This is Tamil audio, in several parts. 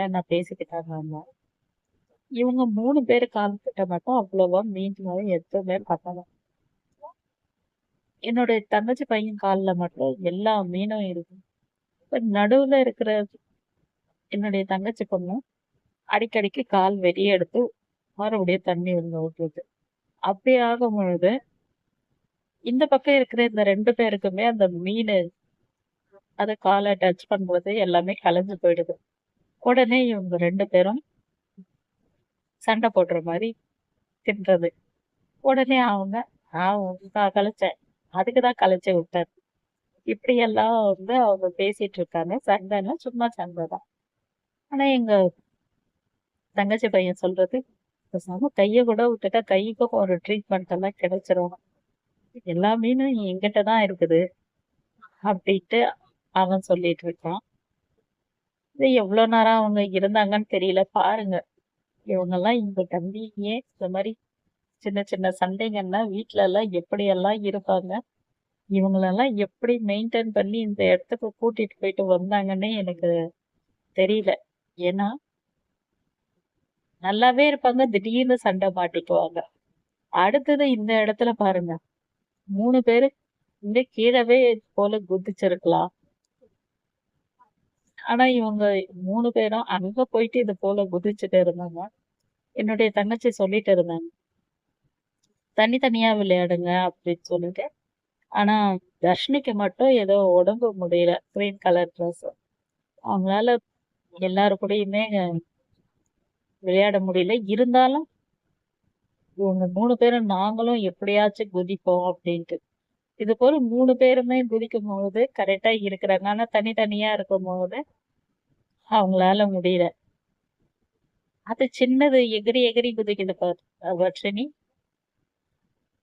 நான் பேசிக்கிட்டாங்க அவங்க. இவங்க 3 பேரு கால் கிட்ட மட்டும் அவ்வளவா மீன் எதுவுமே பண்ணல. என்னுடைய தங்கச்சி பையன் கால்ல மட்டும் எல்லா மீனும் இருக்கு. இப்ப நடுவுல இருக்கிற என்னுடைய தங்கச்சி பொண்ணு அடிக்கடிக்கு கால் வெளிய எடுத்து மறுபடியும் தண்ணி உள்ள ஊத்துது. அப்படி ஆகும் பொழுது, இந்த பக்கம் இருக்கிற இந்த 2 பேருக்குமே அந்த மீனு அது கால டச் பண்ணும்போது எல்லாமே கலைஞ்சு போயிடுது. உடனே இவங்க 2 பேரும் சண்டை போடுற மாரி திட்டுறது. உடனே அவங்க, "நான் உனக்கா கலைச்சேன். அதுக்கு தான் கலைச்சு விட்டேன்." இப்படியெல்லாம் அவங்க பேசிட்டு இருக்காங்க. சண்டைன்னா சும்மா சண்டை தான். ஆனா எங்க தங்கச்சி பையன் சொல்றது, "பேசாம கைய கூட விட்டுட்டா கைக்கும் ஒரு ட்ரீட்மெண்ட் எல்லாம் கிடைச்சிரும். எல்லா மீனும் என்கிட்ட தான் இருக்குது." அப்படின்ட்டு அவன் சொல்லிட்டு இருக்கான். இது எவ்வளோ நேரம் அவங்க இருந்தாங்கன்னு தெரியல. பாருங்க, இவங்கலாம் எங்க தம்பியே இந்த மாரி சின்ன சின்ன சண்டைகள்னா வீட்லலாம் எப்படியெல்லாம் இருப்பாங்க. இவங்களெல்லாம் எப்படி மெயின்டெயின் பண்ணி இந்த இடத்துக்கு கூட்டிட்டு போயிட்டு வந்தாங்கன்னே எனக்கு தெரியல. ஏன்னா, நல்லாவே இருப்பாங்க. திடீர்னு சண்டை மாட்டிக்குவாங்க. அடுத்தது இந்த இடத்துல பாருங்க. 3 பேரு கீழவே இது போல குதிச்சிருக்கலாம். ஆனா இவங்க 3 பேரும் அங்க போயிட்டு இது போல குதிச்சுட்டு இருந்தாங்க. என்னுடைய தங்கச்சி சொல்லிட்டு இருந்தாங்க. தனித்தனியா விளையாடுங்க அப்படின்னு சொல்லிட்டு. ஆனா தர்ஷினிக்கு மட்டும் ஏதோ உடம்பு முடியல. Green colour dress. அவங்களால எல்லாரு கூடயுமே விளையாட முடியல. இருந்தாலும் இவங்க 3 பேரும் நாங்களும் எப்படியாச்சும் குதிப்போம் அப்படின்ட்டு. இது போல 3 பேருமே குதிக்கும்போது கரெக்ட்டா இருக்கிறாங்க. ஆனா தனித்தனியா இருக்கும்போது அவங்களால முடியல. அது சின்னது எகிறி எகிறி குதிக்குது பாரு வர்ஷினி.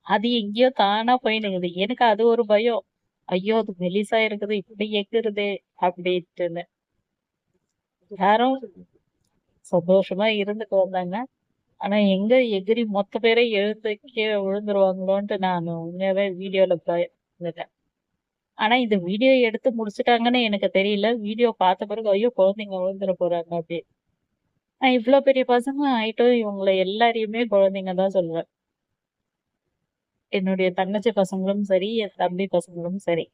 அது எங்கேயோ தானா போயினுக்குது. எனக்கு அது ஒரு பயம். ஐயோ! அது மெலிசா இருக்குது. இப்படி எகுறுதே அப்படின்ட்டுன்னு. எல்லாரும் சந்தோஷமா இருந்துட்டு வந்தாங்க. ஆனா எங்க எகிறி மொத்த பேரையும் எழுந்து கீழ விழுந்துருவாங்களோன்ட்டு நானு உண்மையாவே வீடியோல பயந்துட்டேன். ஆனா இந்த வீடியோ எடுத்து முடிச்சுட்டாங்கன்னு எனக்கு தெரியல. வீடியோ பார்த்த பிறகு ஐயோ! குழந்தைங்க விழுந்துற போறாங்க அப்படின்னு. நான் இவ்ளோ பெரிய பசங்க ஆயிட்டும் இவங்கள எல்லாரையுமே குழந்தைங்க தான் சொல்லுவேன். என்னுடைய தங்கச்சி பசங்களும் சரி, என் தம்பி பசங்களும் சரி.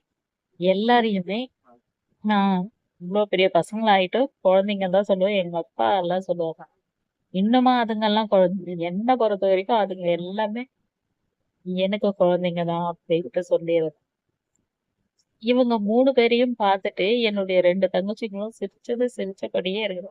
எல்லாரையுமே நான் இவ்ளோ பெரிய பசங்களாயிட்டும் குழந்தைங்க தான் சொல்லுவேன். எங்க அப்பா எல்லாம் சொல்லுவாங்க. இன்னுமா அதுங்கலாம் குழந்தை என்ன பொறுத்தவரைக்கும் அதுங்க எல்லாமே எனக்கு குழந்தைங்க தான் அப்படின்ட்டு சொல்லிருவேன். இவங்க 3 பேரையும் பார்த்துட்டு என்னுடைய 2 தங்கச்சிங்களும் சிரிச்சது சிரிச்சபடியே இருக்குது.